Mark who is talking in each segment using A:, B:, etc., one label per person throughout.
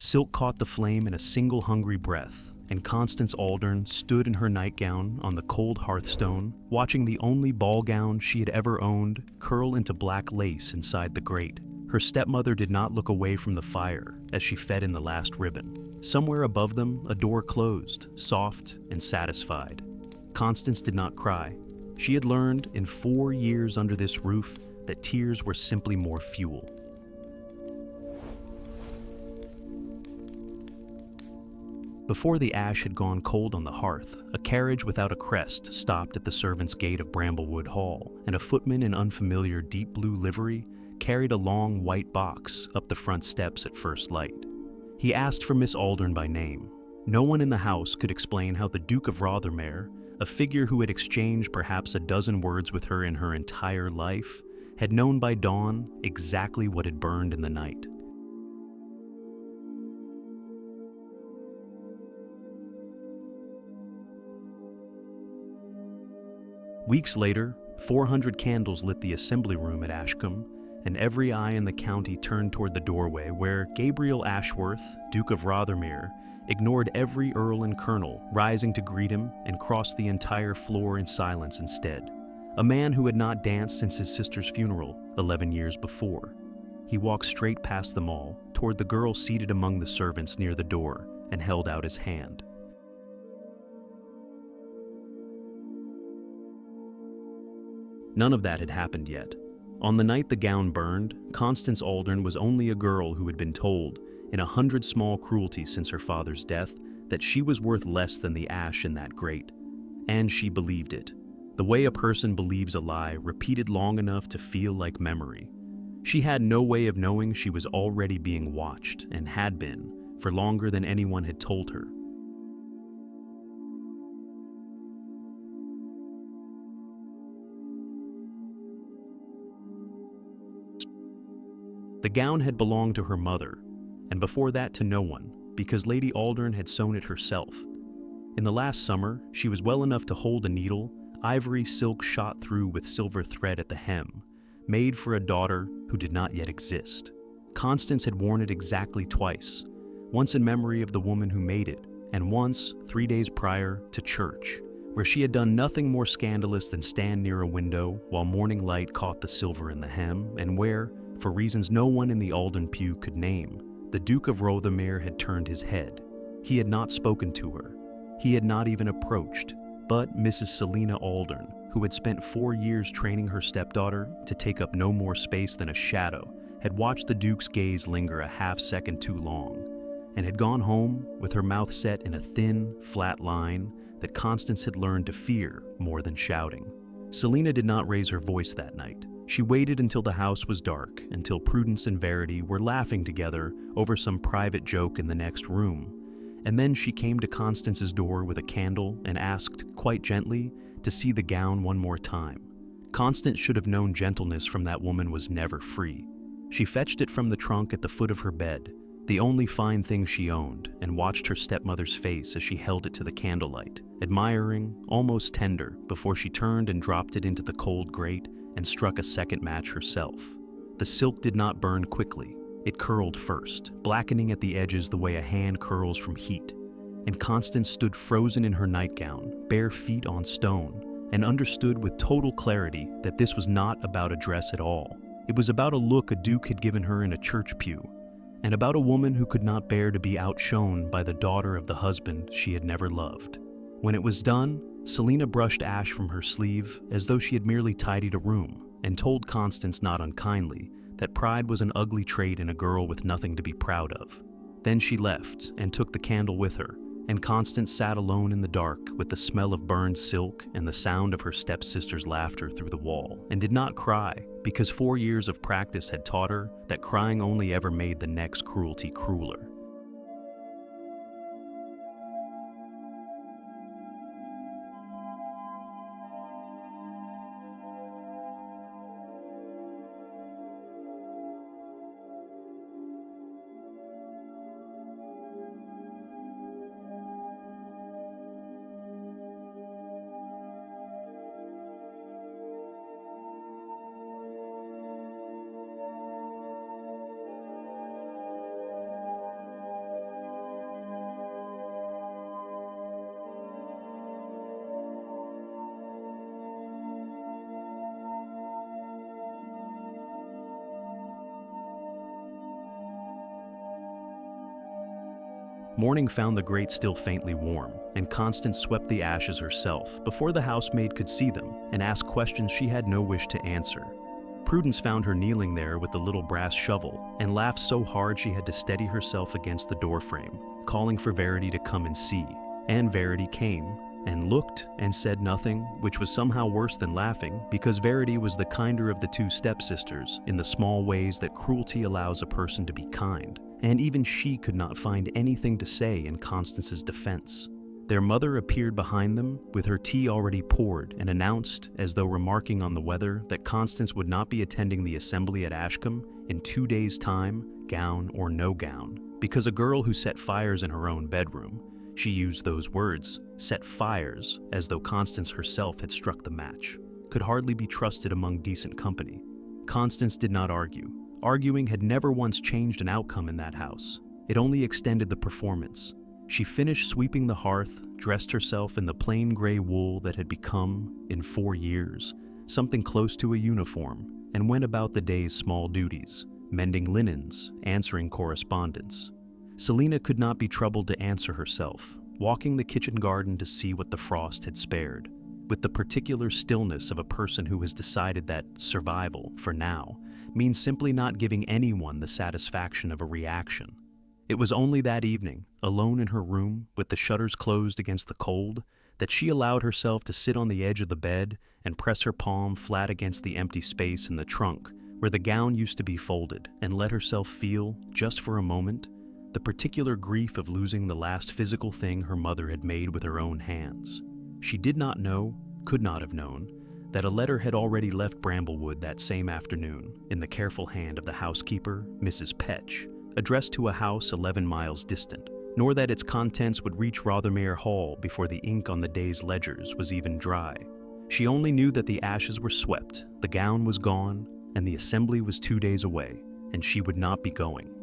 A: Silk caught the flame in a single hungry breath, and Constance Aldern stood in her nightgown on the cold hearthstone, watching the only ball gown she had ever owned curl into black lace inside the grate. Her stepmother did not look away from the fire as she fed in the last ribbon. Somewhere above them, a door closed, soft and satisfied. Constance did not cry. She had learned in 4 years under this roof that tears were simply more fuel. Before the ash had gone cold on the hearth, a carriage without a crest stopped at the servants' gate of Bramblewood Hall, and a footman in unfamiliar deep blue livery carried a long white box up the front steps at first light. He asked for Miss Aldern by name. No one in the house could explain how the Duke of Rothermere, a figure who had exchanged perhaps a dozen words with her in her entire life, had known by dawn exactly what had burned in the night. Weeks later, 400 candles lit the assembly room at Ashcombe, and every eye in the county turned toward the doorway where Gabriel Ashworth, Duke of Rothermere, ignored every earl and colonel, rising to greet him and crossed the entire floor in silence instead. A man who had not danced since his sister's funeral 11 years before. He walked straight past them all, toward the girl seated among the servants near the door, and held out his hand. None of that had happened yet. On the night the gown burned, Constance Aldern was only a girl who had been told, in 100 small cruelties since her father's death, that she was worth less than the ash in that grate. And she believed it, the way a person believes a lie repeated long enough to feel like memory. She had no way of knowing she was already being watched, and had been, for longer than anyone had told her. The gown had belonged to her mother, and before that to no one, because Lady Aldern had sewn it herself. In the last summer, she was well enough to hold a needle, ivory silk shot through with silver thread at the hem, made for a daughter who did not yet exist. Constance had worn it exactly twice, once in memory of the woman who made it, and once, 3 days prior, to church, where she had done nothing more scandalous than stand near a window while morning light caught the silver in the hem, and where, for reasons no one in the Aldern pew could name, the Duke of Rothermere had turned his head. He had not spoken to her. He had not even approached. But Mrs. Selina Aldern, who had spent 4 years training her stepdaughter to take up no more space than a shadow, had watched the Duke's gaze linger a half-second too long, and had gone home with her mouth set in a thin, flat line that Constance had learned to fear more than shouting. Selina did not raise her voice that night. She waited until the house was dark, until Prudence and Verity were laughing together over some private joke in the next room, and then she came to Constance's door with a candle and asked, quite gently, to see the gown one more time. Constance should have known gentleness from that woman was never free. She fetched it from the trunk at the foot of her bed, the only fine thing she owned, and watched her stepmother's face as she held it to the candlelight, admiring, almost tender, before she turned and dropped it into the cold grate and struck a second match herself. The silk did not burn quickly. It curled first, blackening at the edges the way a hand curls from heat. And Constance stood frozen in her nightgown, bare feet on stone, and understood with total clarity that this was not about a dress at all. It was about a look a duke had given her in a church pew, and about a woman who could not bear to be outshone by the daughter of the husband she had never loved. When it was done, Selina brushed ash from her sleeve as though she had merely tidied a room, and told Constance not unkindly that pride was an ugly trait in a girl with nothing to be proud of. Then she left and took the candle with her, and Constance sat alone in the dark with the smell of burned silk and the sound of her stepsister's laughter through the wall, and did not cry because 4 years of practice had taught her that crying only ever made the next cruelty crueler. Morning found the grate still faintly warm, and Constance swept the ashes herself before the housemaid could see them and ask questions she had no wish to answer. Prudence found her kneeling there with the little brass shovel and laughed so hard she had to steady herself against the doorframe, calling for Verity to come and see. And Verity came, and looked and said nothing, which was somehow worse than laughing, because Verity was the kinder of the two stepsisters in the small ways that cruelty allows a person to be kind, and even she could not find anything to say in Constance's defense. Their mother appeared behind them with her tea already poured and announced, as though remarking on the weather, that Constance would not be attending the assembly at Ashcombe in 2 days' time, gown or no gown, because a girl who set fires in her own bedroom, she used those words, set fires, as though Constance herself had struck the match, could hardly be trusted among decent company. Constance did not argue. Arguing had never once changed an outcome in that house. It only extended the performance. She finished sweeping the hearth, dressed herself in the plain gray wool that had become, in 4 years, something close to a uniform, and went about the day's small duties, mending linens, answering correspondence. Selina could not be troubled to answer herself, walking the kitchen garden to see what the frost had spared, with the particular stillness of a person who has decided that survival, for now, means simply not giving anyone the satisfaction of a reaction. It was only that evening, alone in her room, with the shutters closed against the cold, that she allowed herself to sit on the edge of the bed and press her palm flat against the empty space in the trunk where the gown used to be folded, and let herself feel, just for a moment, the particular grief of losing the last physical thing her mother had made with her own hands. She did not know, could not have known, that a letter had already left Bramblewood that same afternoon in the careful hand of the housekeeper, Mrs. Petch, addressed to a house 11 miles distant, nor that its contents would reach Rothermere Hall before the ink on the day's ledgers was even dry. She only knew that the ashes were swept, the gown was gone, and the assembly was 2 days away, and she would not be going.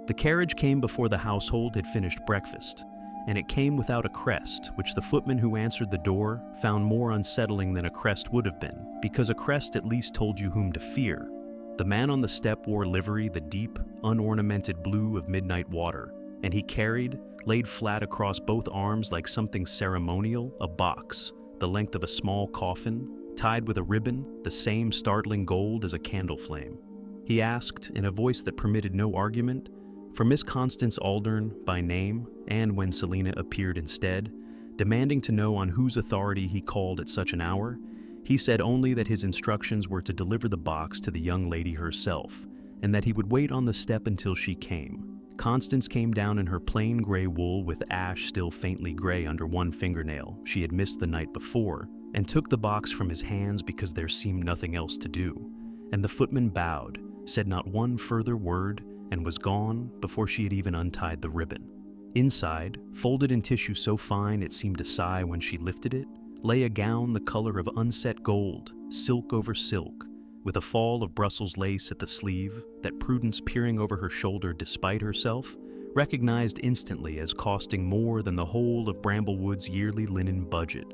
A: The carriage came before the household had finished breakfast, and it came without a crest, which the footman who answered the door found more unsettling than a crest would have been, because a crest at least told you whom to fear. The man on the step wore livery the deep, unornamented blue of midnight water, and he carried, laid flat across both arms like something ceremonial, a box, the length of a small coffin, tied with a ribbon, the same startling gold as a candle flame. He asked, in a voice that permitted no argument, for Miss Constance Aldern by name, and when Selina appeared instead, demanding to know on whose authority he called at such an hour, he said only that his instructions were to deliver the box to the young lady herself, and that he would wait on the step until she came. Constance came down in her plain gray wool with ash still faintly gray under one fingernail she had missed the night before, and took the box from his hands because there seemed nothing else to do. And the footman bowed, said not one further word, and was gone before she had even untied the ribbon. Inside, folded in tissue so fine it seemed to sigh when she lifted it, lay a gown the color of unset gold, silk over silk, with a fall of Brussels lace at the sleeve that Prudence, peering over her shoulder despite herself, recognized instantly as costing more than the whole of Bramblewood's yearly linen budget.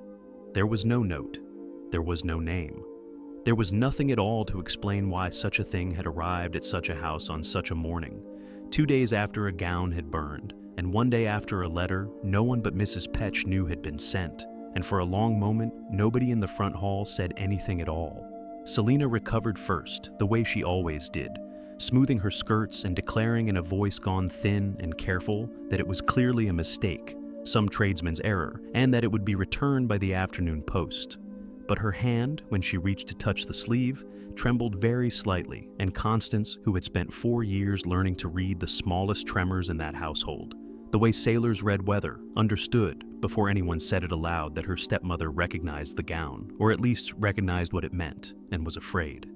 A: There was no note. There was no name. There was nothing at all to explain why such a thing had arrived at such a house on such a morning, 2 days after a gown had burned, and 1 day after a letter no one but Mrs. Petch knew had been sent, and for a long moment nobody in the front hall said anything at all. Selina recovered first, the way she always did, smoothing her skirts and declaring in a voice gone thin and careful that it was clearly a mistake, some tradesman's error, and that it would be returned by the afternoon post. But her hand, when she reached to touch the sleeve, trembled very slightly, and Constance, who had spent 4 years learning to read the smallest tremors in that household, the way sailors read weather, understood, before anyone said it aloud, that her stepmother recognized the gown, or at least recognized what it meant, and was afraid.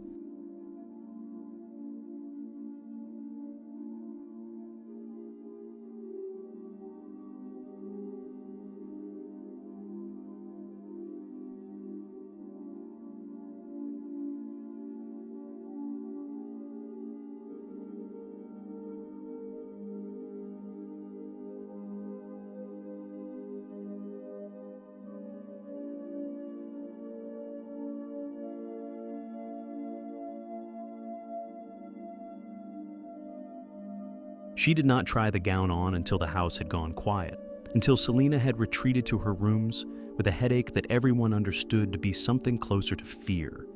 A: She did not try the gown on until the house had gone quiet, until Selina had retreated to her rooms with a headache that everyone understood to be something closer to fear,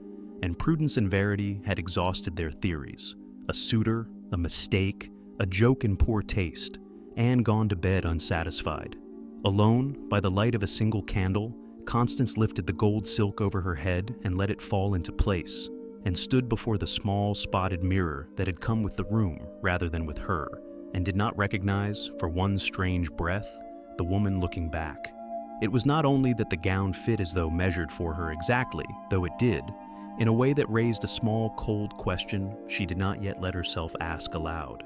A: and Prudence and Verity had exhausted their theories. A suitor, a mistake, a joke in poor taste, and gone to bed unsatisfied. Alone, by the light of a single candle, Constance lifted the gold silk over her head and let it fall into place, and stood before the small, spotted mirror that had come with the room rather than with her, and did not recognize, for one strange breath, the woman looking back. It was not only that the gown fit as though measured for her exactly, though it did, in a way that raised a small, cold question she did not yet let herself ask aloud.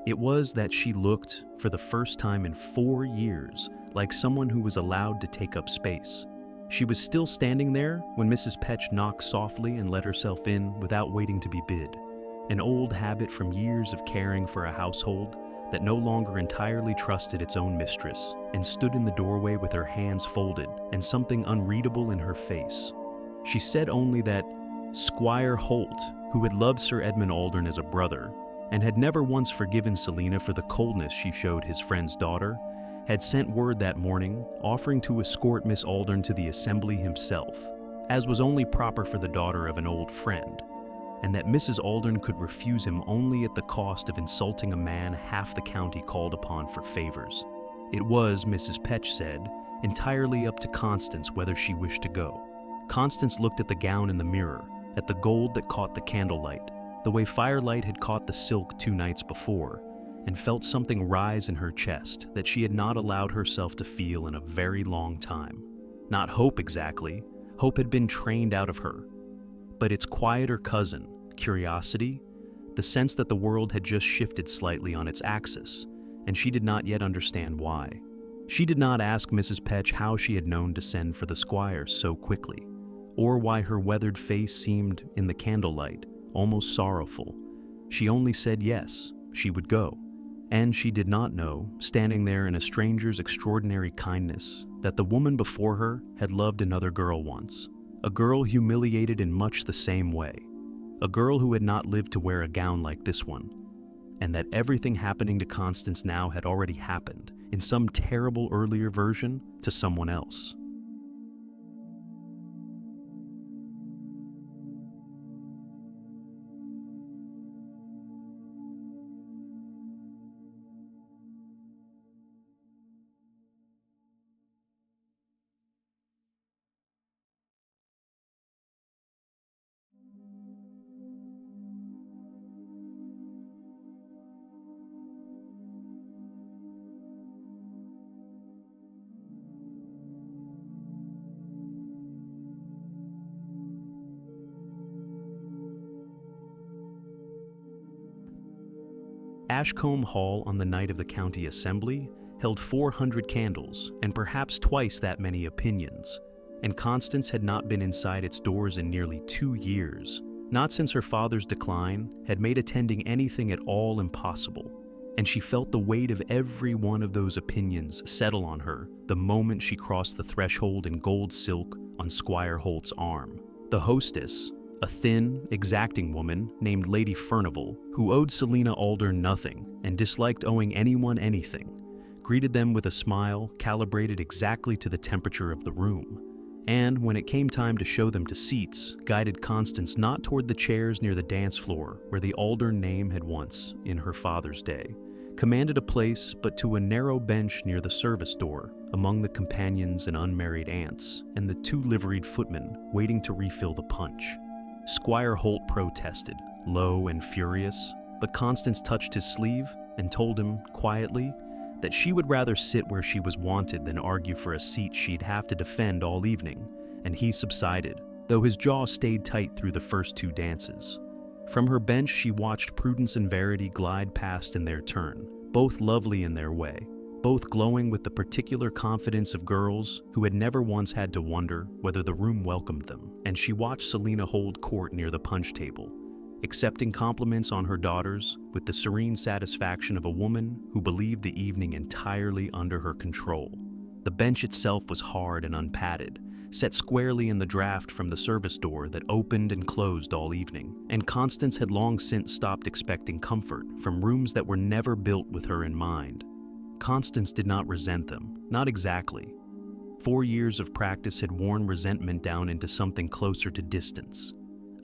A: It was that she looked, for the first time in 4 years, like someone who was allowed to take up space. She was still standing there when Mrs. Petch knocked softly and let herself in without waiting to be bid, an old habit from years of caring for a household that no longer entirely trusted its own mistress, and stood in the doorway with her hands folded and something unreadable in her face. She said only that Squire Holt, who had loved Sir Edmund Aldern as a brother, and had never once forgiven Selina for the coldness she showed his friend's daughter, had sent word that morning offering to escort Miss Aldern to the assembly himself, as was only proper for the daughter of an old friend, and that Mrs. Aldern could refuse him only at the cost of insulting a man half the county called upon for favors. It was, Mrs. Petch said, entirely up to Constance whether she wished to go. Constance looked at the gown in the mirror, at the gold that caught the candlelight, the way firelight had caught the silk 2 nights before, and felt something rise in her chest that she had not allowed herself to feel in a very long time. Not hope exactly. Hope had been trained out of her. But its quieter cousin, curiosity, the sense that the world had just shifted slightly on its axis, and she did not yet understand why. She did not ask Mrs. Petch how she had known to send for the squire so quickly, or why her weathered face seemed, in the candlelight, almost sorrowful. She only said yes, she would go. And she did not know, standing there in a stranger's extraordinary kindness, that the woman before her had loved another girl once, a girl humiliated in much the same way, a girl who had not lived to wear a gown like this one, and that everything happening to Constance now had already happened, in some terrible earlier version, to someone else. Ashcombe Hall on the night of the county assembly held 400 candles and perhaps twice that many opinions, and Constance had not been inside its doors in nearly 2 years, not since her father's decline had made attending anything at all impossible, and she felt the weight of every one of those opinions settle on her the moment she crossed the threshold in gold silk on Squire Holt's arm. The hostess, a thin, exacting woman named Lady Furnival, who owed Selina Aldern nothing and disliked owing anyone anything, greeted them with a smile calibrated exactly to the temperature of the room, and when it came time to show them to seats, guided Constance not toward the chairs near the dance floor where the Aldern name had once, in her father's day, commanded a place, but to a narrow bench near the service door, among the companions and unmarried aunts, and the 2 liveried footmen waiting to refill the punch. Squire Holt protested, low and furious, but Constance touched his sleeve and told him, quietly, that she would rather sit where she was wanted than argue for a seat she'd have to defend all evening, and he subsided, though his jaw stayed tight through the first 2 dances. From her bench she watched Prudence and Verity glide past in their turn, both lovely in their way, both glowing with the particular confidence of girls who had never once had to wonder whether the room welcomed them, and she watched Selina hold court near the punch table, accepting compliments on her daughters with the serene satisfaction of a woman who believed the evening entirely under her control. The bench itself was hard and unpadded, set squarely in the draft from the service door that opened and closed all evening, and Constance had long since stopped expecting comfort from rooms that were never built with her in mind. Constance did not resent them, not exactly. 4 years of practice had worn resentment down into something closer to distance,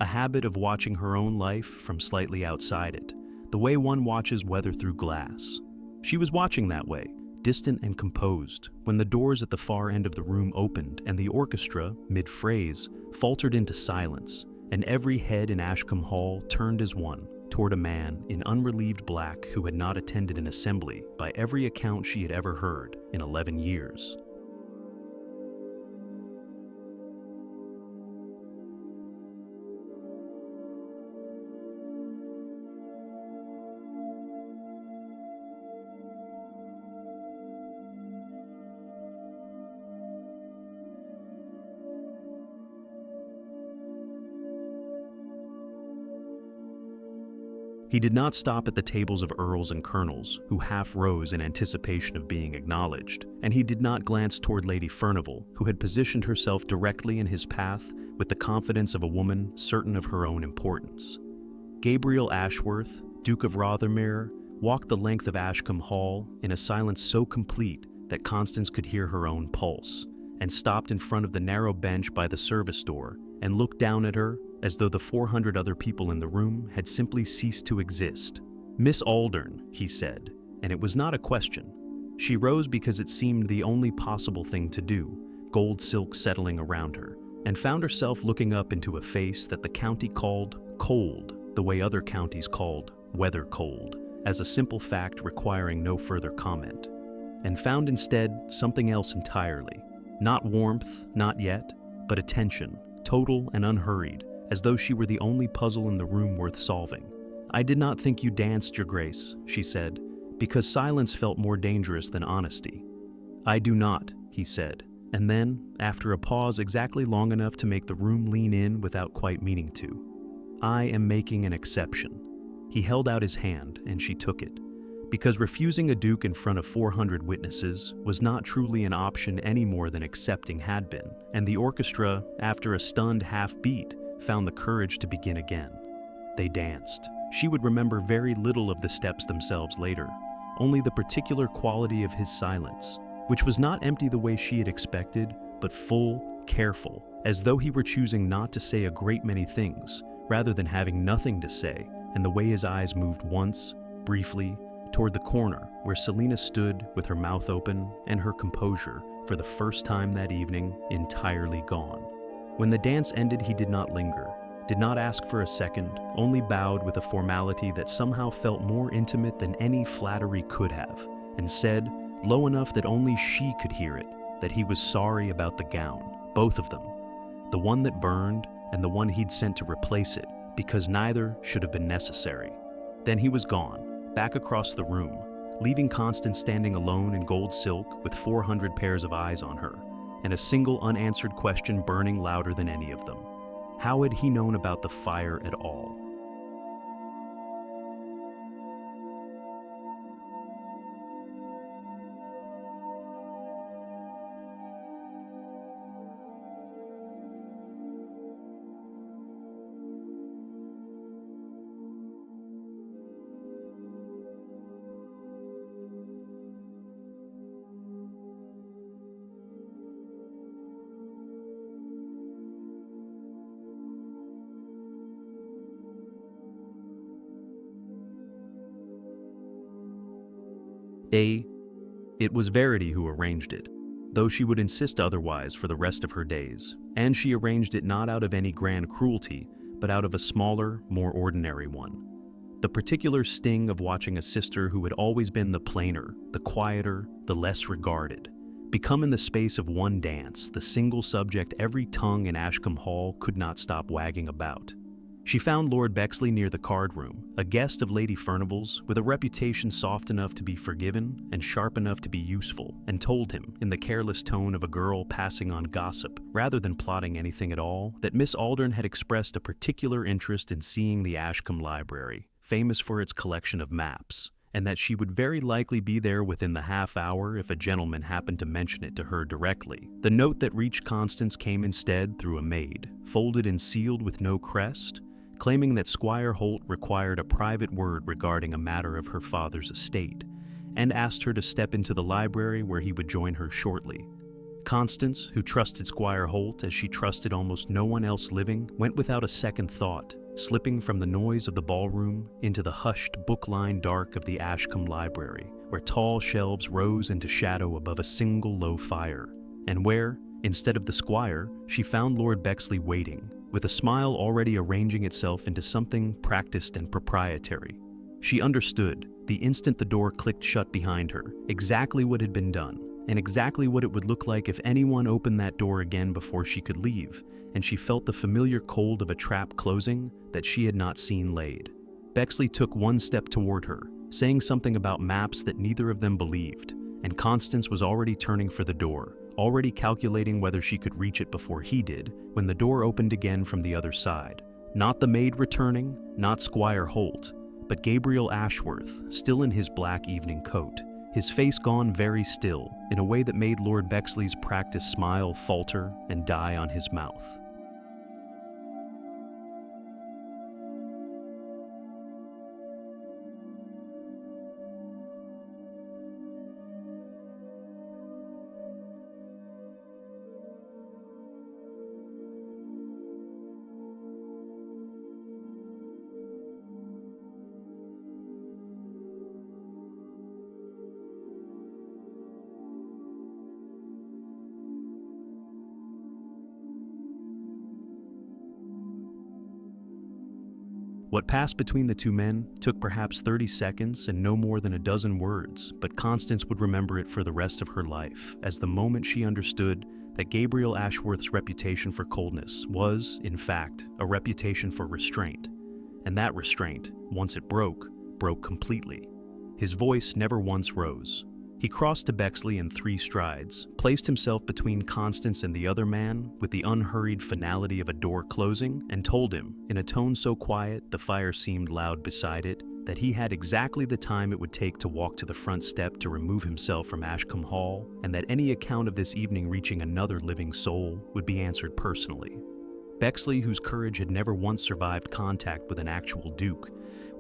A: a habit of watching her own life from slightly outside it, the way one watches weather through glass. She was watching that way, distant and composed, when the doors at the far end of the room opened and the orchestra, mid-phrase, faltered into silence, and every head in Ashcombe Hall turned as one toward a man in unrelieved black who had not attended an assembly by every account she had ever heard in 11 years. He did not stop at the tables of earls and colonels, who half rose in anticipation of being acknowledged, and he did not glance toward Lady Furnival, who had positioned herself directly in his path with the confidence of a woman certain of her own importance. Gabriel Ashworth, Duke of Rothermere, walked the length of Ashcombe Hall in a silence so complete that Constance could hear her own pulse, and stopped in front of the narrow bench by the service door and looked down at her as though the 400 other people in the room had simply ceased to exist. "Miss Aldern," he said, and it was not a question. She rose because it seemed the only possible thing to do, gold silk settling around her, and found herself looking up into a face that the county called cold, the way other counties called weather cold, as a simple fact requiring no further comment, and found instead something else entirely. Not warmth, not yet, but attention, total and unhurried, as though she were the only puzzle in the room worth solving. "I did not think you danced, Your Grace," she said, because silence felt more dangerous than honesty. "I do not," he said, and then, after a pause exactly long enough to make the room lean in without quite meaning to, "I am making an exception." He held out his hand, and she took it, because refusing a duke in front of 400 witnesses was not truly an option any more than accepting had been, and the orchestra, after a stunned half-beat, found the courage to begin again. They danced. She would remember very little of the steps themselves later, only the particular quality of his silence, which was not empty the way she had expected, but full, careful, as though he were choosing not to say a great many things, rather than having nothing to say, and the way his eyes moved once, briefly, toward the corner where Selina stood with her mouth open and her composure, for the first time that evening, entirely gone. When the dance ended, he did not linger, did not ask for a second, only bowed with a formality that somehow felt more intimate than any flattery could have, and said, low enough that only she could hear it, that he was sorry about the gown, both of them, the one that burned and the one he'd sent to replace it, because neither should have been necessary. Then he was gone, back across the room, leaving Constance standing alone in gold silk with 400 pairs of eyes on her, and a single unanswered question burning louder than any of them. How had he known about the fire at all? It was Verity who arranged it, though she would insist otherwise for the rest of her days, and she arranged it not out of any grand cruelty, but out of a smaller, more ordinary one. The particular sting of watching a sister who had always been the plainer, the quieter, the less regarded, become in the space of one dance the single subject every tongue in Ashcombe Hall could not stop wagging about. She found Lord Bexley near the card room, a guest of Lady Furnival's, with a reputation soft enough to be forgiven and sharp enough to be useful, and told him, in the careless tone of a girl passing on gossip, rather than plotting anything at all, that Miss Aldern had expressed a particular interest in seeing the Ashcombe Library, famous for its collection of maps, and that she would very likely be there within the half hour if a gentleman happened to mention it to her directly. The note that reached Constance came instead through a maid, folded and sealed with no crest, claiming that Squire Holt required a private word regarding a matter of her father's estate, and asked her to step into the library where he would join her shortly. Constance, who trusted Squire Holt as she trusted almost no one else living, went without a second thought, slipping from the noise of the ballroom into the hushed, book-lined dark of the Ashcombe Library, where tall shelves rose into shadow above a single low fire, and where, instead of the squire, she found Lord Bexley waiting, with a smile already arranging itself into something practiced and proprietary. She understood, the instant the door clicked shut behind her, exactly what had been done, and exactly what it would look like if anyone opened that door again before she could leave, and she felt the familiar cold of a trap closing that she had not seen laid. Bexley took one step toward her, saying something about maps that neither of them believed, and Constance was already turning for the door, already calculating whether she could reach it before he did, when the door opened again from the other side. Not the maid returning, not Squire Holt, but Gabriel Ashworth, still in his black evening coat, his face gone very still, in a way that made Lord Bexley's practiced smile falter and die on his mouth. What passed between the two men took perhaps 30 seconds and no more than a dozen words, but Constance would remember it for the rest of her life, as the moment she understood that Gabriel Ashworth's reputation for coldness was, in fact, a reputation for restraint, and that restraint, once it broke completely. His voice never once rose. He crossed to Bexley in 3 strides, placed himself between Constance and the other man with the unhurried finality of a door closing, and told him, in a tone so quiet the fire seemed loud beside it, that he had exactly the time it would take to walk to the front step to remove himself from Ashcombe Hall, and that any account of this evening reaching another living soul would be answered personally. Bexley, whose courage had never once survived contact with an actual duke,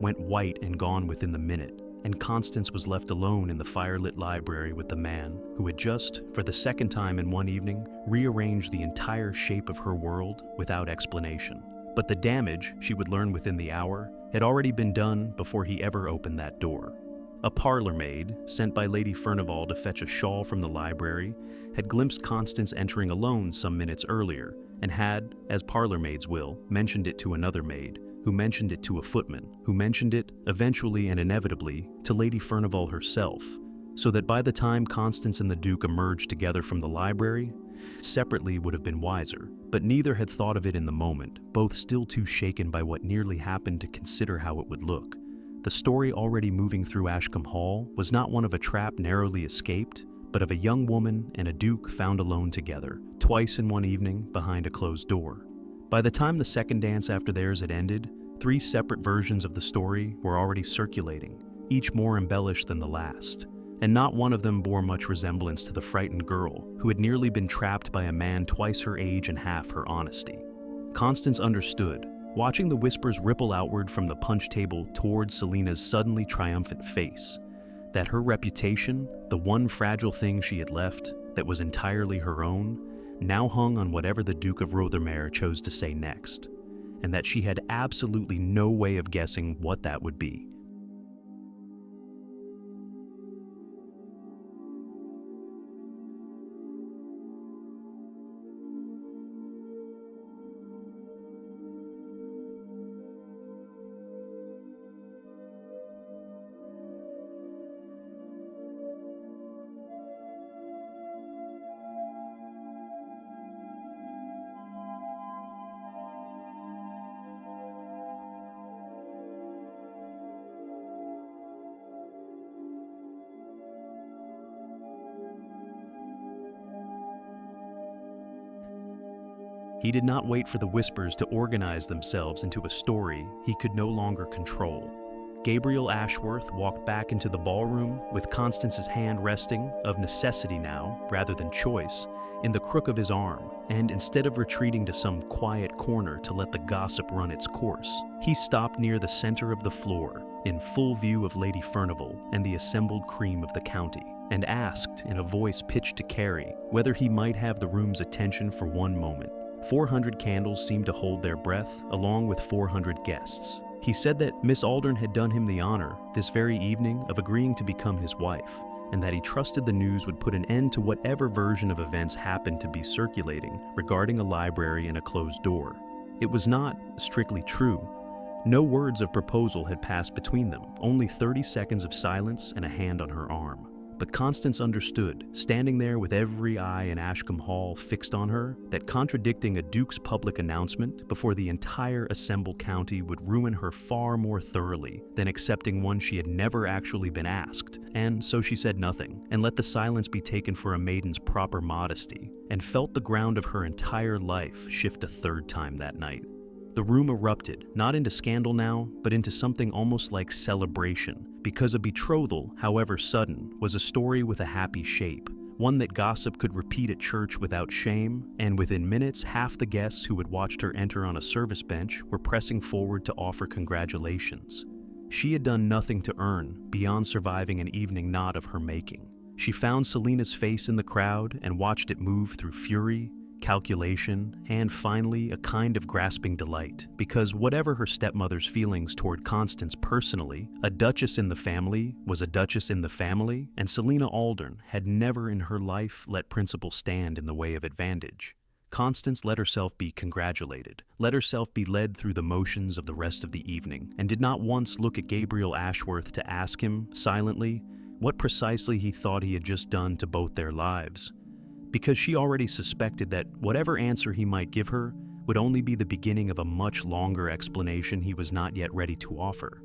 A: went white and gone within the minute, and Constance was left alone in the firelit library with the man who had just, for the second time in one evening, rearranged the entire shape of her world without explanation. But the damage, she would learn within the hour, had already been done before he ever opened that door. A parlor maid, sent by Lady Furnival to fetch a shawl from the library, had glimpsed Constance entering alone some minutes earlier, and had, as parlor maids will, mentioned it to another maid, who mentioned it to a footman, who mentioned it, eventually and inevitably, to Lady Furnival herself, so that by the time Constance and the Duke emerged together from the library, separately would have been wiser, but neither had thought of it in the moment, both still too shaken by what nearly happened to consider how it would look. The story already moving through Ashcombe Hall was not one of a trap narrowly escaped, but of a young woman and a Duke found alone together, twice in one evening behind a closed door. By the time the second dance after theirs had ended, 3 separate versions of the story were already circulating, each more embellished than the last, and not one of them bore much resemblance to the frightened girl who had nearly been trapped by a man twice her age and half her honesty. Constance understood, watching the whispers ripple outward from the punch table towards Selina's suddenly triumphant face, that her reputation, the one fragile thing she had left that was entirely her own, now hung on whatever the Duke of Rothermere chose to say next, and that she had absolutely no way of guessing what that would be. He did not wait for the whispers to organize themselves into a story he could no longer control. Gabriel Ashworth walked back into the ballroom with Constance's hand resting, of necessity now, rather than choice, in the crook of his arm, and instead of retreating to some quiet corner to let the gossip run its course, he stopped near the center of the floor, in full view of Lady Furnival and the assembled cream of the county, and asked, in a voice pitched to Carrie, whether he might have the room's attention for one moment. 400 candles seemed to hold their breath, along with 400 guests. He said that Miss Aldern had done him the honor, this very evening, of agreeing to become his wife, and that he trusted the news would put an end to whatever version of events happened to be circulating regarding a library and a closed door. It was not strictly true. No words of proposal had passed between them, only 30 seconds of silence and a hand on her arm. But Constance understood, standing there with every eye in Ashcombe Hall fixed on her, that contradicting a duke's public announcement before the entire assembled county would ruin her far more thoroughly than accepting one she had never actually been asked, and so she said nothing, and let the silence be taken for a maiden's proper modesty, and felt the ground of her entire life shift a third time that night. The room erupted, not into scandal now, but into something almost like celebration, because a betrothal, however sudden, was a story with a happy shape, one that gossip could repeat at church without shame, and within minutes half the guests who had watched her enter on a service bench were pressing forward to offer congratulations. She had done nothing to earn, beyond surviving an evening not of her making. She found Selina's face in the crowd and watched it move through fury, calculation, and finally a kind of grasping delight, because whatever her stepmother's feelings toward Constance personally, a duchess in the family was a duchess in the family, and Selina Aldern had never in her life let principle stand in the way of advantage. Constance let herself be congratulated, let herself be led through the motions of the rest of the evening, and did not once look at Gabriel Ashworth to ask him, silently, what precisely he thought he had just done to both their lives, because she already suspected that whatever answer he might give her would only be the beginning of a much longer explanation he was not yet ready to offer.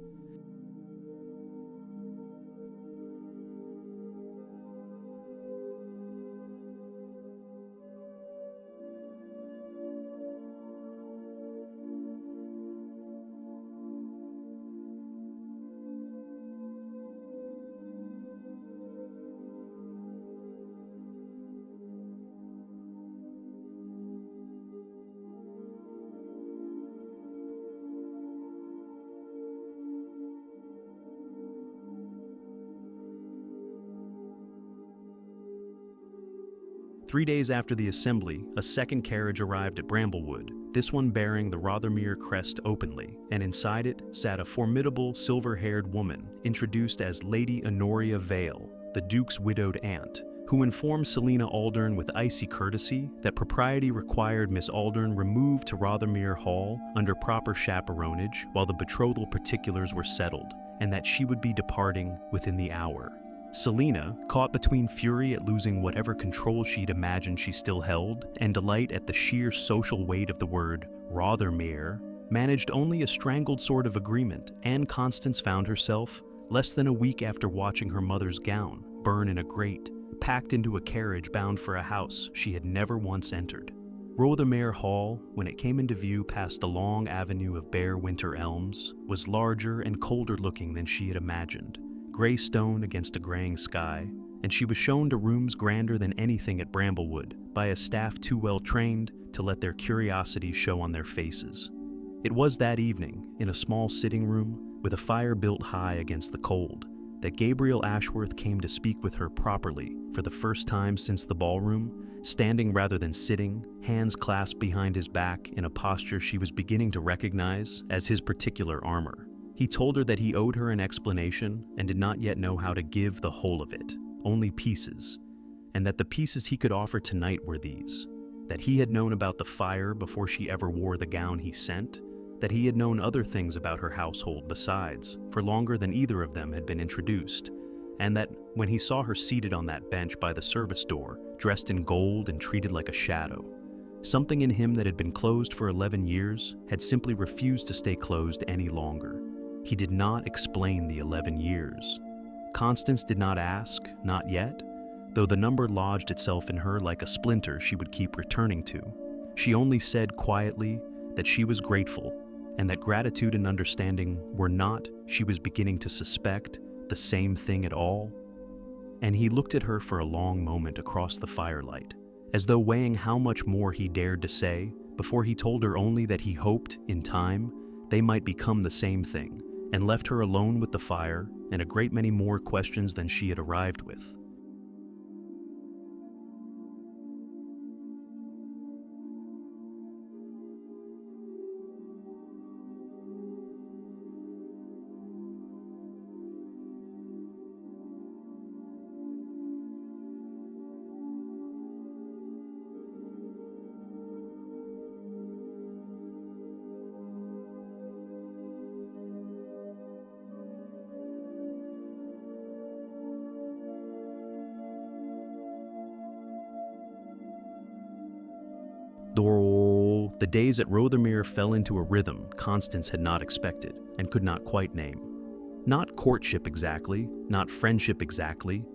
A: Three days after the assembly, a second carriage arrived at Bramblewood, this one bearing the Rothermere crest openly, and inside it sat a formidable silver-haired woman introduced as Lady Honoria Vale, the Duke's widowed aunt, who informed Selina Aldern with icy courtesy that propriety required Miss Aldern removed to Rothermere Hall under proper chaperonage while the betrothal particulars were settled, and that she would be departing within the hour. Selina, caught between fury at losing whatever control she'd imagined she still held, and delight at the sheer social weight of the word Rothermere, managed only a strangled sort of agreement, and Constance found herself, less than a week after watching her mother's gown burn in a grate, packed into a carriage bound for a house she had never once entered. Rothermere Hall, when it came into view past a long avenue of bare winter elms, was larger and colder looking than she had imagined. Gray stone against a graying sky, and she was shown to rooms grander than anything at Bramblewood by a staff too well trained to let their curiosity show on their faces. It was that evening, in a small sitting room with a fire built high against the cold, that Gabriel Ashworth came to speak with her properly for the first time since the ballroom, standing rather than sitting, hands clasped behind his back in a posture she was beginning to recognize as his particular armor. He told her that he owed her an explanation and did not yet know how to give the whole of it, only pieces, and that the pieces he could offer tonight were these: that he had known about the fire before she ever wore the gown he sent, that he had known other things about her household besides, for longer than either of them had been introduced, and that when he saw her seated on that bench by the service door, dressed in gold and treated like a shadow, something in him that had been closed for 11 years had simply refused to stay closed any longer. He did not explain the 11 years. Constance did not ask, not yet, though the number lodged itself in her like a splinter she would keep returning to. She only said quietly that she was grateful, and that gratitude and understanding were not, she was beginning to suspect, the same thing at all? And he looked at her for a long moment across the firelight, as though weighing how much more he dared to say, before he told her only that he hoped, in time, they might become the same thing, and left her alone with the fire and a great many more questions than she had arrived with. The days at Rothermere fell into a rhythm Constance had not expected and could not quite name. Not courtship exactly, not friendship exactly,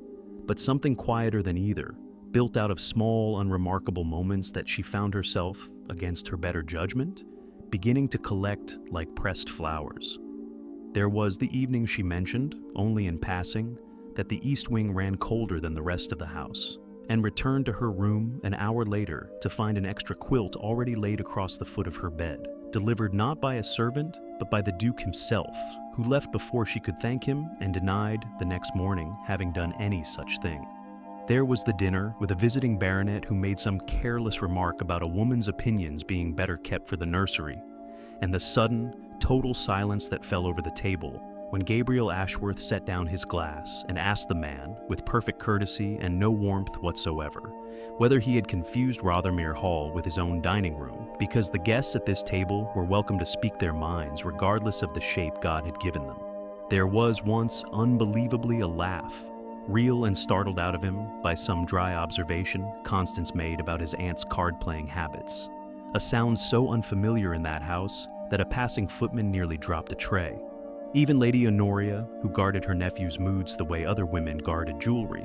A: but something quieter than either, built out of small, unremarkable moments that she found herself, against her better judgment, beginning to collect like pressed flowers. There was the evening she mentioned, only in passing, that the east wing ran colder than the rest of the house, and returned to her room an hour later to find an extra quilt already laid across the foot of her bed, delivered not by a servant, but by the Duke himself, who left before she could thank him and denied, the next morning, having done any such thing. There was the dinner, with a visiting baronet who made some careless remark about a woman's opinions being better kept for the nursery, and the sudden, total silence that fell over the table when Gabriel Ashworth set down his glass and asked the man, with perfect courtesy and no warmth whatsoever, whether he had confused Rothermere Hall with his own dining room, because the guests at this table were welcome to speak their minds regardless of the shape God had given them. There was once unbelievably a laugh, real and startled out of him by some dry observation Constance made about his aunt's card-playing habits, a sound so unfamiliar in that house that a passing footman nearly dropped a tray. Even Lady Honoria, who guarded her nephew's moods the way other women guarded jewelry,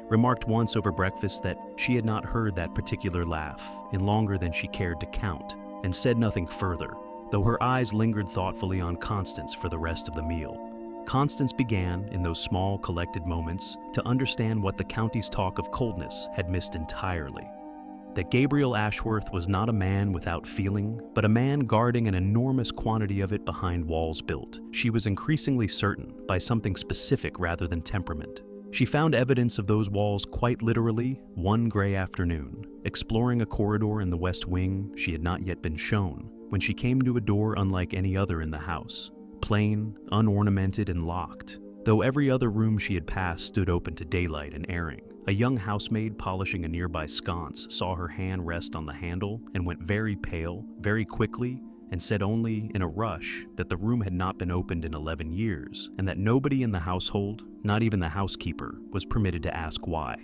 A: remarked once over breakfast that she had not heard that particular laugh in longer than she cared to count, and said nothing further, though her eyes lingered thoughtfully on Constance for the rest of the meal. Constance began, in those small, collected moments, to understand what the county's talk of coldness had missed entirely. That Gabriel Ashworth was not a man without feeling, but a man guarding an enormous quantity of it behind walls built, she was increasingly certain, by something specific rather than temperament. She found evidence of those walls quite literally one gray afternoon, exploring a corridor in the west wing she had not yet been shown, when she came to a door unlike any other in the house, plain, unornamented, and locked, though every other room she had passed stood open to daylight and airing. A young housemaid polishing a nearby sconce saw her hand rest on the handle and went very pale, very quickly, and said only in a rush that the room had not been opened in 11 years, and that nobody in the household, not even the housekeeper, was permitted to ask why.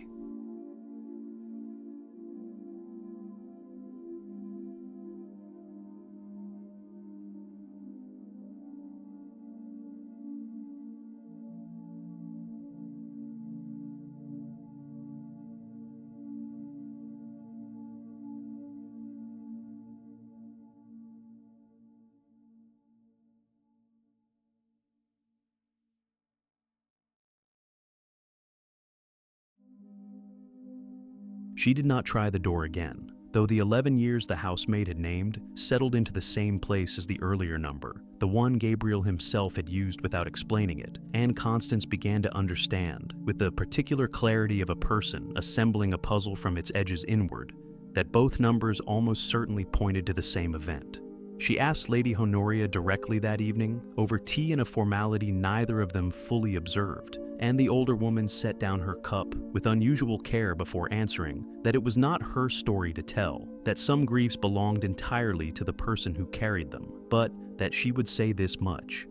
A: She did not try the door again, though the 11 years the housemaid had named settled into the same place as the earlier number, the one Gabriel himself had used without explaining it, and Constance began to understand, with the particular clarity of a person assembling a puzzle from its edges inward, that both numbers almost certainly pointed to the same event. She asked Lady Honoria directly that evening, over tea in a formality neither of them fully observed, and the older woman set down her cup with unusual care before answering that it was not her story to tell, that some griefs belonged entirely to the person who carried them, but that she would say this much.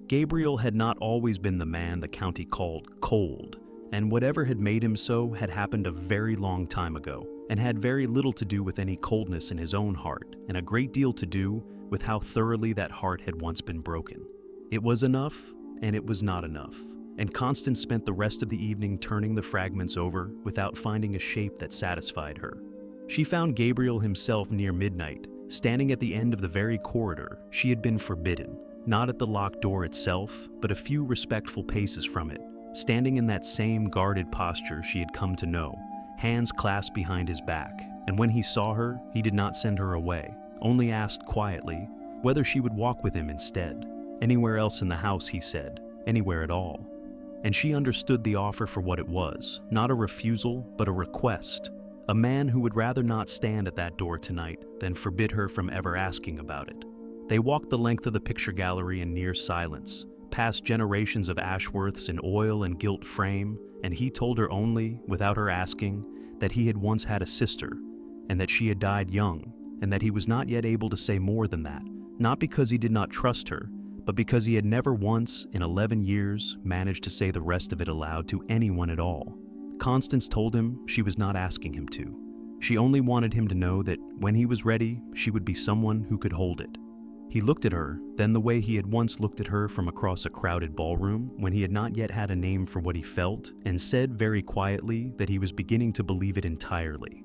A: Gabriel had not always been the man the county called cold, and whatever had made him so had happened a very long time ago, and had very little to do with any coldness in his own heart, and a great deal to do with how thoroughly that heart had once been broken. It was enough, and it was not enough, and Constance spent the rest of the evening turning the fragments over without finding a shape that satisfied her. She found Gabriel himself near midnight, Standing at the end of the very corridor, she had been forbidden, not at the locked door itself, but a few respectful paces from it, standing in that same guarded posture she had come to know, hands clasped behind his back. And when he saw her, he did not send her away, only asked quietly whether she would walk with him instead. Anywhere else in the house, he said, anywhere at all. And she understood the offer for what it was, not a refusal, but a request. A man who would rather not stand at that door tonight than forbid her from ever asking about it. They walked the length of the picture gallery in near silence, past generations of Ashworths in oil and gilt frame, and he told her only, without her asking, that he had once had a sister, and that she had died young, and that he was not yet able to say more than that, not because he did not trust her, but because he had never once, in 11 years, managed to say the rest of it aloud to anyone at all. Constance told him she was not asking him to. She only wanted him to know that when he was ready, she would be someone who could hold it. He looked at her, then the way he had once looked at her from across a crowded ballroom when he had not yet had a name for what he felt, and said very quietly that he was beginning to believe it entirely.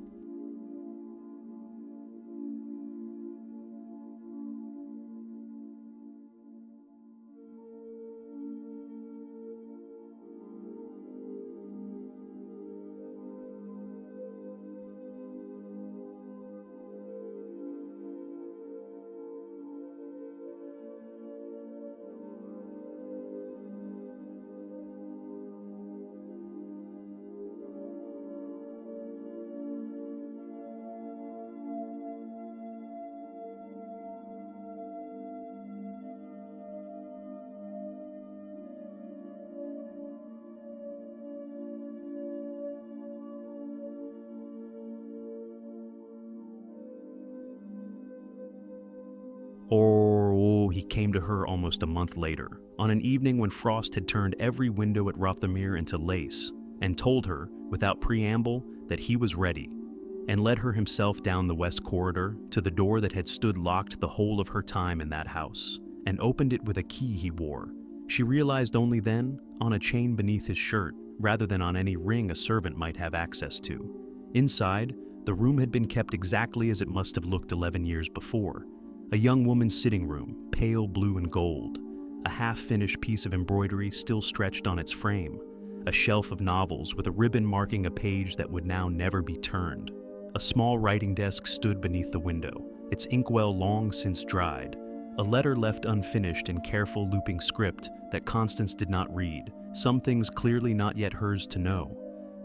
A: He came to her almost a month later, on an evening when frost had turned every window at Rothermere into lace, and told her, without preamble, that he was ready, and led her himself down the west corridor to the door that had stood locked the whole of her time in that house, and opened it with a key he wore. She realized only then, on a chain beneath his shirt, rather than on any ring a servant might have access to. Inside, the room had been kept exactly as it must have looked 11 years before. A young woman's sitting room, pale blue and gold, a half-finished piece of embroidery still stretched on its frame, a shelf of novels with a ribbon marking a page that would now never be turned. A small writing desk stood beneath the window, its inkwell long since dried, a letter left unfinished in careful looping script that Constance did not read, some things clearly not yet hers to know.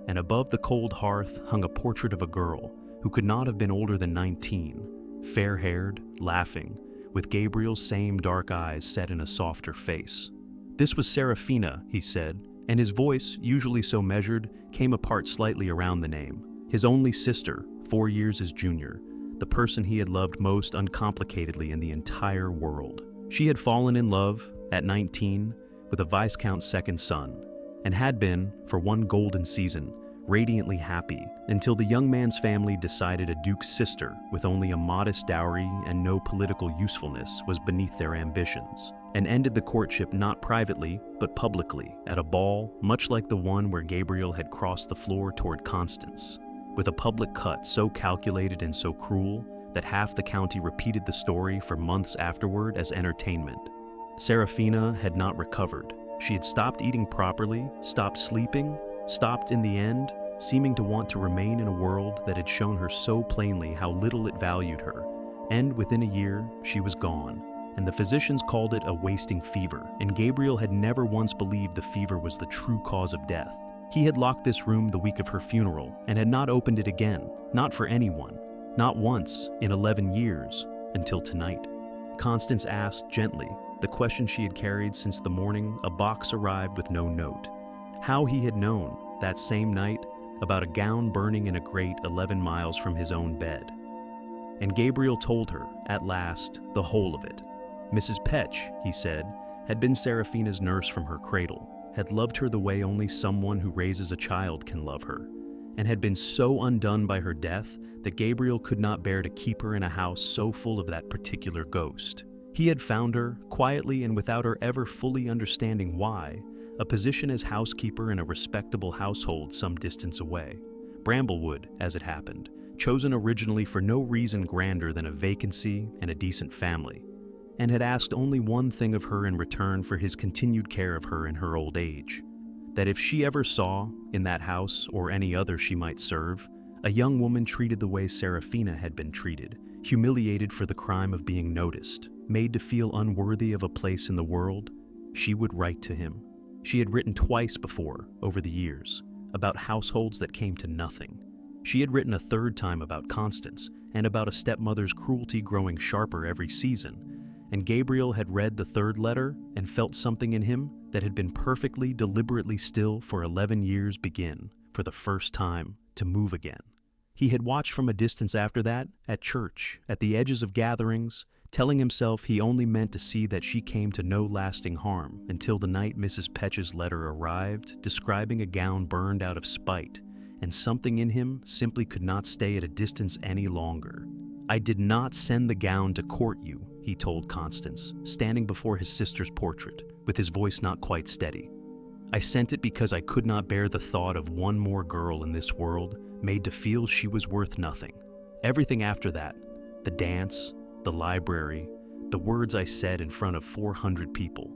A: And above the cold hearth hung a portrait of a girl who could not have been older than 19, fair-haired, laughing, with Gabriel's same dark eyes set in a softer face. This was Seraphina, he said, and his voice, usually so measured, came apart slightly around the name. His only sister, 4 years his junior, the person he had loved most uncomplicatedly in the entire world. She had fallen in love, at 19, with a Viscount's second son, and had been, for one golden season, radiantly happy until the young man's family decided a duke's sister with only a modest dowry and no political usefulness was beneath their ambitions, and ended the courtship not privately but publicly at a ball much like the one where Gabriel had crossed the floor toward Constance, with a public cut so calculated and so cruel that half the county repeated the story for months afterward as entertainment. Seraphina had not recovered. She had stopped eating properly, stopped sleeping, stopped in the end, seeming to want to remain in a world that had shown her so plainly how little it valued her, and within a year she was gone, and the physicians called it a wasting fever, and Gabriel had never once believed the fever was the true cause of death. He had locked this room the week of her funeral, and had not opened it again, not for anyone, not once in 11 years, until tonight. Constance asked gently, the question she had carried since the morning a box arrived with no note, how he had known, that same night, about a gown burning in a grate 11 miles from his own bed. And Gabriel told her, at last, the whole of it. Mrs. Petch, he said, had been Seraphina's nurse from her cradle, had loved her the way only someone who raises a child can love her, and had been so undone by her death that Gabriel could not bear to keep her in a house so full of that particular ghost. He had found her, quietly and without her ever fully understanding why, a position as housekeeper in a respectable household some distance away. Bramblewood, as it happened, chosen originally for no reason grander than a vacancy and a decent family, and had asked only one thing of her in return for his continued care of her in her old age: that if she ever saw, in that house or any other she might serve, a young woman treated the way Seraphina had been treated, humiliated for the crime of being noticed, made to feel unworthy of a place in the world, she would write to him. She had written twice before, over the years, about households that came to nothing. She had written a third time about Constance, and about a stepmother's cruelty growing sharper every season, and Gabriel had read the third letter and felt something in him that had been perfectly, deliberately still for 11 years begin, for the first time, to move again. He had watched from a distance after that, at church, at the edges of gatherings, telling himself he only meant to see that she came to no lasting harm until the night Mrs. Petch's letter arrived, describing a gown burned out of spite, and something in him simply could not stay at a distance any longer. "I did not send the gown to court you," he told Constance, standing before his sister's portrait, with his voice not quite steady. "I sent it because I could not bear the thought of one more girl in this world made to feel she was worth nothing. Everything after that, the dance, the library, the words I said in front of 400 people,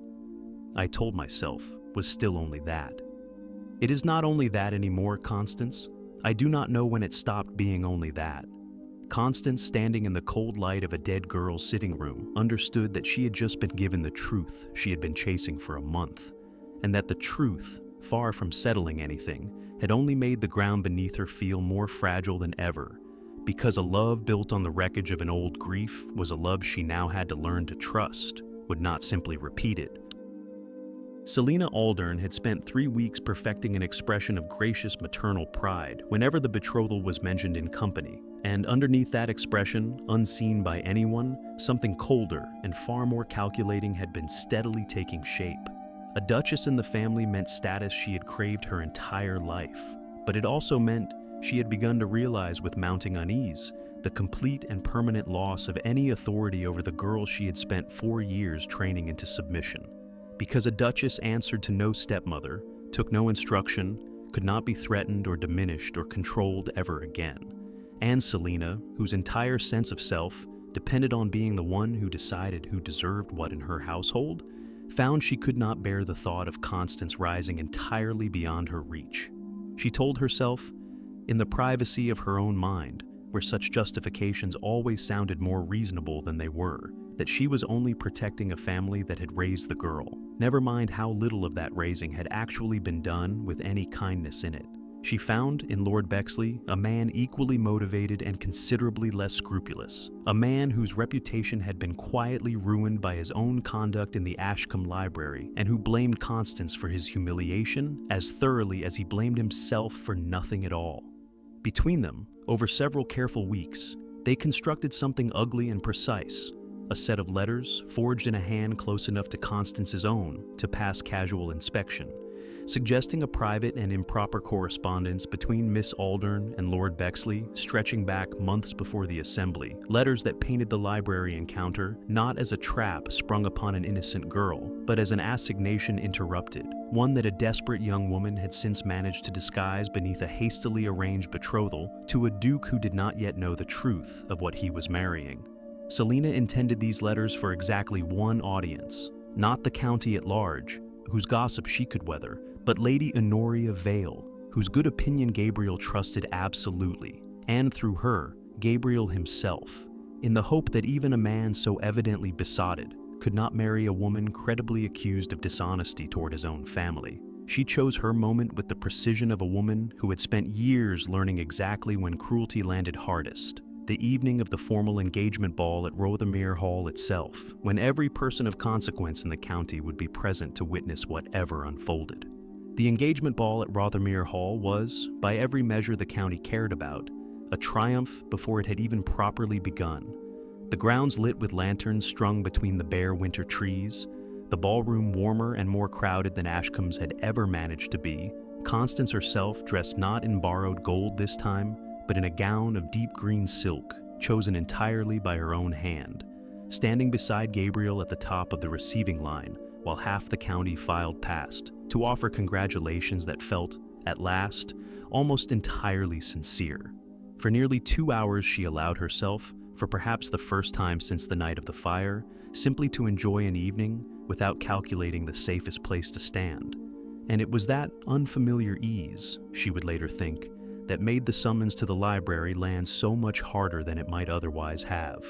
A: I told myself was still only that. It is not only that anymore, Constance. I do not know when it stopped being only that." Constance, standing in the cold light of a dead girl's sitting room, understood that she had just been given the truth she had been chasing for a month, and that the truth, far from settling anything, had only made the ground beneath her feel more fragile than ever, because a love built on the wreckage of an old grief was a love she now had to learn to trust, would not simply repeat it. Selina Aldern had spent 3 weeks perfecting an expression of gracious maternal pride whenever the betrothal was mentioned in company, and underneath that expression, unseen by anyone, something colder and far more calculating had been steadily taking shape. A duchess in the family meant status she had craved her entire life, but it also meant she had begun to realize with mounting unease the complete and permanent loss of any authority over the girl she had spent 4 years training into submission. Because a duchess answered to no stepmother, took no instruction, could not be threatened or diminished or controlled ever again. And Selina, whose entire sense of self depended on being the one who decided who deserved what in her household, found she could not bear the thought of Constance rising entirely beyond her reach. She told herself, in the privacy of her own mind, where such justifications always sounded more reasonable than they were, that she was only protecting a family that had raised the girl, never mind how little of that raising had actually been done with any kindness in it. She found in Lord Bexley a man equally motivated and considerably less scrupulous, a man whose reputation had been quietly ruined by his own conduct in the Ashcombe Library, and who blamed Constance for his humiliation as thoroughly as he blamed himself for nothing at all. Between them, over several careful weeks, they constructed something ugly and precise, a set of letters forged in a hand close enough to Constance's own to pass casual inspection, suggesting a private and improper correspondence between Miss Aldern and Lord Bexley stretching back months before the assembly, letters that painted the library encounter not as a trap sprung upon an innocent girl, but as an assignation interrupted, one that a desperate young woman had since managed to disguise beneath a hastily arranged betrothal to a duke who did not yet know the truth of what he was marrying. Selina intended these letters for exactly one audience, not the county at large, whose gossip she could weather, but Lady Honoria Vale, whose good opinion Gabriel trusted absolutely, and through her, Gabriel himself, in the hope that even a man so evidently besotted could not marry a woman credibly accused of dishonesty toward his own family. She chose her moment with the precision of a woman who had spent years learning exactly when cruelty landed hardest, the evening of the formal engagement ball at Rothermere Hall itself, when every person of consequence in the county would be present to witness whatever unfolded. The engagement ball at Rothermere Hall was, by every measure the county cared about, a triumph before it had even properly begun. The grounds lit with lanterns strung between the bare winter trees, the ballroom warmer and more crowded than Ashcombe's had ever managed to be, Constance herself dressed not in borrowed gold this time, but in a gown of deep green silk, chosen entirely by her own hand, standing beside Gabriel at the top of the receiving line, while half the county filed past, to offer congratulations that felt, at last, almost entirely sincere. For nearly 2 hours she allowed herself, for perhaps the first time since the night of the fire, simply to enjoy an evening without calculating the safest place to stand. And it was that unfamiliar ease, she would later think, that made the summons to the library land so much harder than it might otherwise have.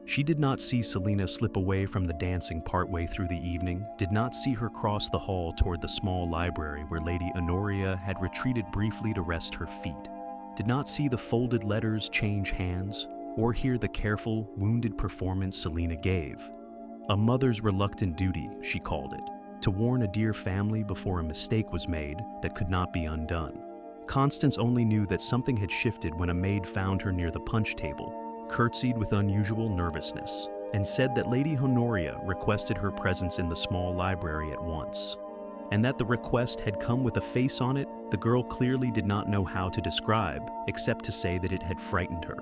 A: She did not see Selina slip away from the dancing partway through the evening, did not see her cross the hall toward the small library where Lady Honoria had retreated briefly to rest her feet, did not see the folded letters change hands, or hear the careful, wounded performance Selina gave. A mother's reluctant duty, she called it, to warn a dear family before a mistake was made that could not be undone. Constance only knew that something had shifted when a maid found her near the punch table, curtsied with unusual nervousness, and said that Lady Honoria requested her presence in the small library at once. And that the request had come with a face on it the girl clearly did not know how to describe, except to say that it had frightened her.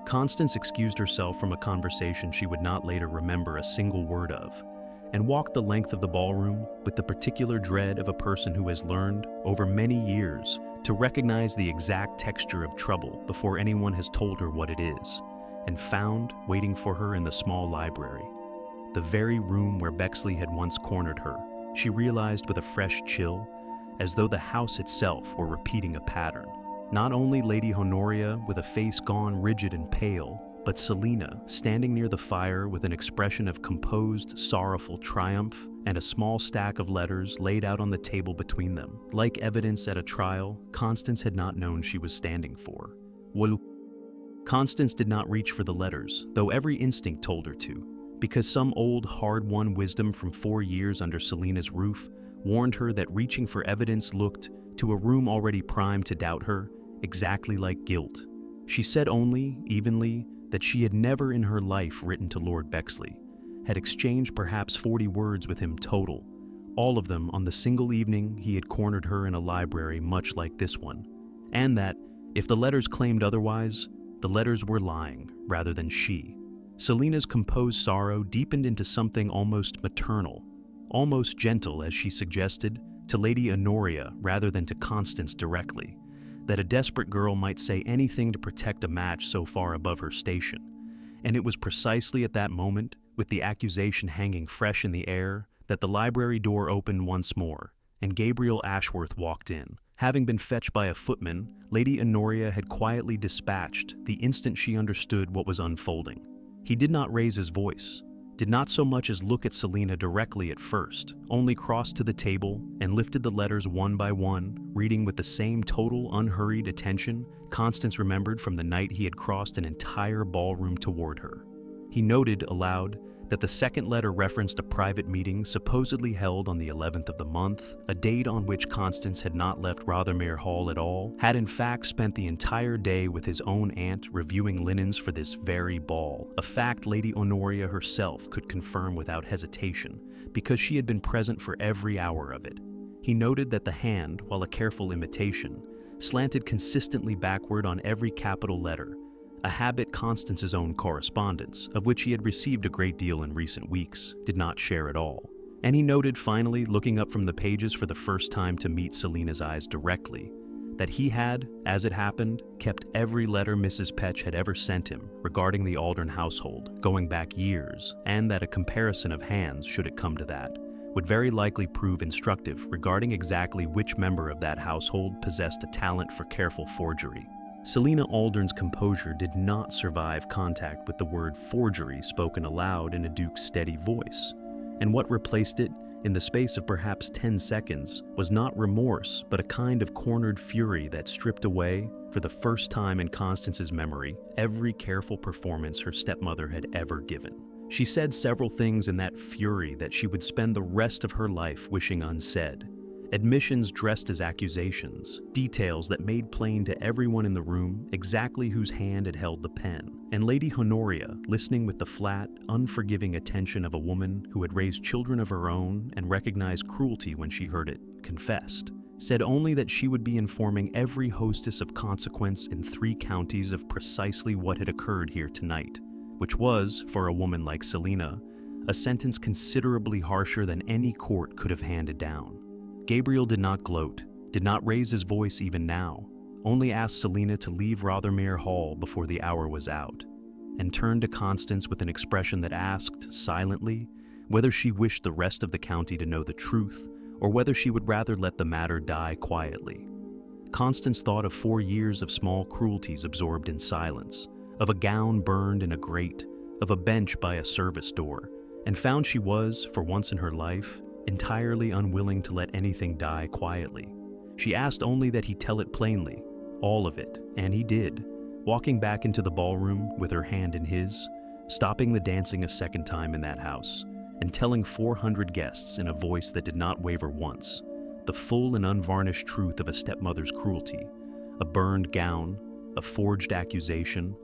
A: Constance excused herself from a conversation she would not later remember a single word of, and walked the length of the ballroom with the particular dread of a person who has learned, over many years, to recognize the exact texture of trouble before anyone has told her what it is, and found, waiting for her in the small library, the very room where Bexley had once cornered her, she realized with a fresh chill, as though the house itself were repeating a pattern. Not only Lady Honoria with a face gone rigid and pale, but Selina standing near the fire with an expression of composed, sorrowful triumph and a small stack of letters laid out on the table between them. Like evidence at a trial, Constance had not known she was standing for. Constance did not reach for the letters, though every instinct told her to, because some old, hard-won wisdom from 4 years under Selina's roof warned her that reaching for evidence looked, to a room already primed to doubt her, exactly like guilt. She said only, evenly, that she had never in her life written to Lord Bexley, had exchanged perhaps 40 words with him total, all of them on the single evening he had cornered her in a library much like this one, and that, if the letters claimed otherwise, the letters were lying rather than she. Selina's composed sorrow deepened into something almost maternal, almost gentle, as she suggested, to Lady Honoria rather than to Constance directly, that a desperate girl might say anything to protect a match so far above her station. And it was precisely at that moment, with the accusation hanging fresh in the air, that the library door opened once more, and Gabriel Ashworth walked in. Having been fetched by a footman, Lady Honoria had quietly dispatched the instant she understood what was unfolding. He did not raise his voice, did not so much as look at Selina directly at first, only crossed to the table and lifted the letters one by one, reading with the same total, unhurried attention Constance remembered from the night he had crossed an entire ballroom toward her. He noted, aloud, that the second letter referenced a private meeting supposedly held on the 11th of the month, a date on which Constance had not left Rothermere Hall at all, had in fact spent the entire day with his own aunt reviewing linens for this very ball, a fact Lady Honoria herself could confirm without hesitation, because she had been present for every hour of it. He noted that the hand, while a careful imitation, slanted consistently backward on every capital letter, a habit Constance's own correspondence, of which he had received a great deal in recent weeks, did not share at all. And he noted finally, looking up from the pages for the first time to meet Selina's eyes directly, that he had, as it happened, kept every letter Mrs. Petch had ever sent him regarding the Aldern household, going back years, and that a comparison of hands, should it come to that, would very likely prove instructive regarding exactly which member of that household possessed a talent for careful forgery. Selina Aldern's composure did not survive contact with the word forgery spoken aloud in a duke's steady voice, and what replaced it, in the space of perhaps 10 seconds, was not remorse but a kind of cornered fury that stripped away, for the first time in Constance's memory, every careful performance her stepmother had ever given. She said several things in that fury that she would spend the rest of her life wishing unsaid. Admissions dressed as accusations, details that made plain to everyone in the room exactly whose hand had held the pen, and Lady Honoria, listening with the flat, unforgiving attention of a woman who had raised children of her own and recognized cruelty when she heard it, confessed, said only that she would be informing every hostess of consequence in 3 counties of precisely what had occurred here tonight, which was, for a woman like Selina, a sentence considerably harsher than any court could have handed down. Gabriel did not gloat, did not raise his voice even now, only asked Selina to leave Rothermere Hall before the hour was out, and turned to Constance with an expression that asked, silently, whether she wished the rest of the county to know the truth, or whether she would rather let the matter die quietly. Constance thought of 4 years of small cruelties absorbed in silence, of a gown burned in a grate, of a bench by a service door, and found she was, for once in her life, entirely unwilling to let anything die quietly. She asked only that he tell it plainly, all of it, and he did, walking back into the ballroom with her hand in his, stopping the dancing a second time in that house, and telling 400 guests in a voice that did not waver once, the full and unvarnished truth of a stepmother's cruelty, a burned gown, a forged accusation,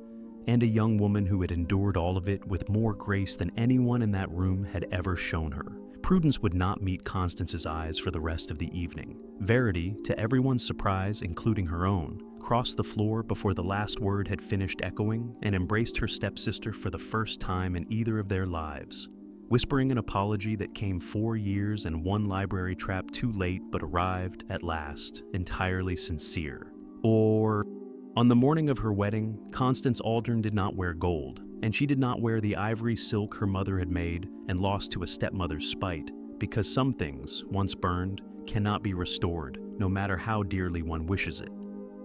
A: and a young woman who had endured all of it with more grace than anyone in that room had ever shown her. Prudence would not meet Constance's eyes for the rest of the evening. Verity, to everyone's surprise, including her own, crossed the floor before the last word had finished echoing and embraced her stepsister for the first time in either of their lives, whispering an apology that came 4 years and 1 library trap too late but arrived, at last, entirely sincere. On the morning of her wedding, Constance Aldern did not wear gold, and she did not wear the ivory silk her mother had made and lost to a stepmother's spite, because some things, once burned, cannot be restored, no matter how dearly one wishes it.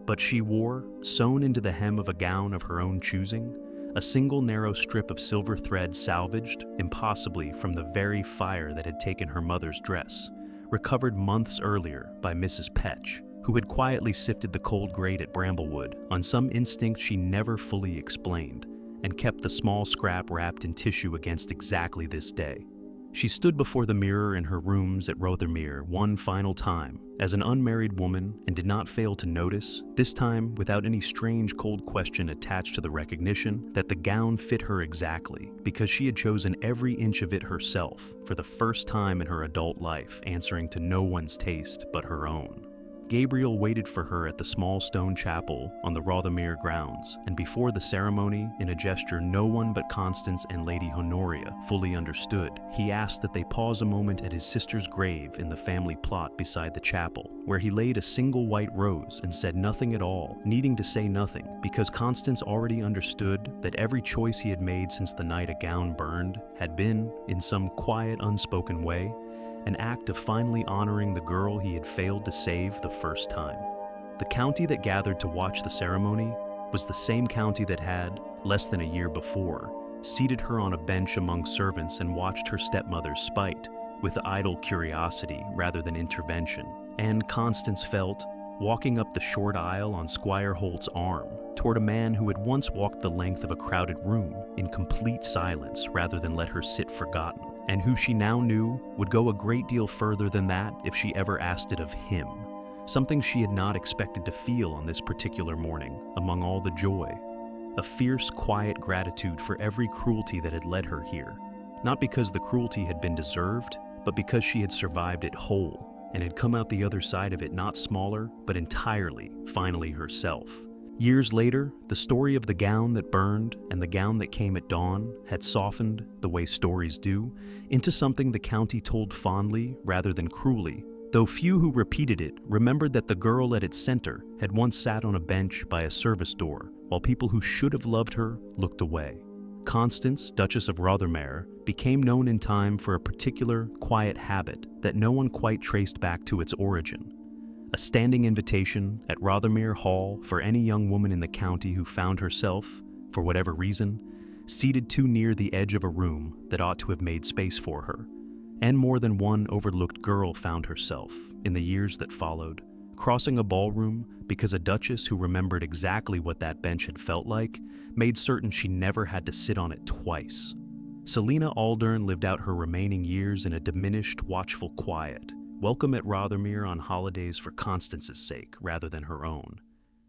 A: But she wore, sewn into the hem of a gown of her own choosing, a single narrow strip of silver thread salvaged, impossibly, from the very fire that had taken her mother's dress, recovered months earlier by Mrs. Petch, who had quietly sifted the cold grate at Bramblewood on some instinct she never fully explained, and kept the small scrap wrapped in tissue against exactly this day. She stood before the mirror in her rooms at Rothermere one final time as an unmarried woman and did not fail to notice, this time without any strange cold question attached to the recognition, that the gown fit her exactly because she had chosen every inch of it herself for the first time in her adult life, answering to no one's taste but her own. Gabriel waited for her at the small stone chapel on the Rothermere grounds, and before the ceremony, in a gesture no one but Constance and Lady Honoria fully understood, he asked that they pause a moment at his sister's grave in the family plot beside the chapel, where he laid a single white rose and said nothing at all, needing to say nothing, because Constance already understood that every choice he had made since the night a gown burned had been, in some quiet, unspoken way, an act of finally honoring the girl he had failed to save the first time. The county that gathered to watch the ceremony was the same county that had, less than a year before, seated her on a bench among servants and watched her stepmother's spite, with idle curiosity rather than intervention. And Constance felt, walking up the short aisle on Squire Holt's arm, toward a man who had once walked the length of a crowded room in complete silence rather than let her sit forgotten, and who she now knew would go a great deal further than that if she ever asked it of him, something she had not expected to feel on this particular morning among all the joy, a fierce, quiet gratitude for every cruelty that had led her here, not because the cruelty had been deserved, but because she had survived it whole and had come out the other side of it not smaller, but entirely, finally herself. Years later, the story of the gown that burned and the gown that came at dawn had softened, the way stories do, into something the county told fondly rather than cruelly, though few who repeated it remembered that the girl at its center had once sat on a bench by a service door, while people who should have loved her looked away. Constance, Duchess of Rothermere, became known in time for a particular, quiet habit that no one quite traced back to its origin. A standing invitation at Rothermere Hall for any young woman in the county who found herself, for whatever reason, seated too near the edge of a room that ought to have made space for her. And more than one overlooked girl found herself, in the years that followed, crossing a ballroom because a duchess who remembered exactly what that bench had felt like made certain she never had to sit on it twice. Selina Aldern lived out her remaining years in a diminished, watchful quiet, welcome at Rothermere on holidays for Constance's sake rather than her own.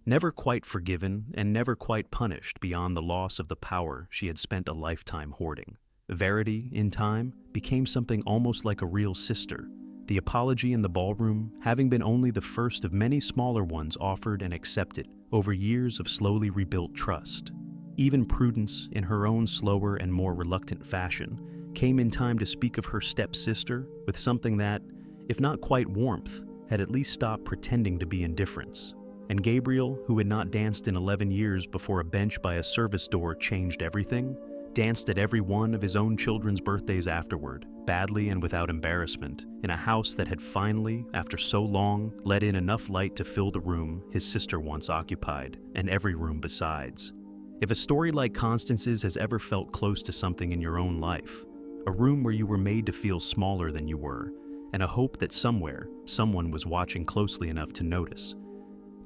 A: Never quite forgiven and never quite punished beyond the loss of the power she had spent a lifetime hoarding. Verity, in time, became something almost like a real sister, the apology in the ballroom having been only the first of many smaller ones offered and accepted over years of slowly rebuilt trust. Even Prudence, in her own slower and more reluctant fashion, came in time to speak of her stepsister with something that, if not quite warmth, had at least stopped pretending to be indifference. And Gabriel, who had not danced in 11 years before a bench by a service door changed everything, danced at every one of his own children's birthdays afterward, badly and without embarrassment, in a house that had finally, after so long, let in enough light to fill the room his sister once occupied, and every room besides. If a story like Constance's has ever felt close to something in your own life, a room where you were made to feel smaller than you were, and a hope that somewhere, someone was watching closely enough to notice,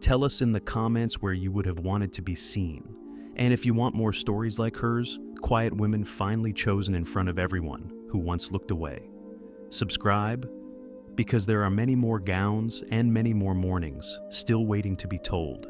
A: tell us in the comments where you would have wanted to be seen. And if you want more stories like hers, quiet women finally chosen in front of everyone who once looked away. Subscribe, because there are many more gowns and many more mornings still waiting to be told.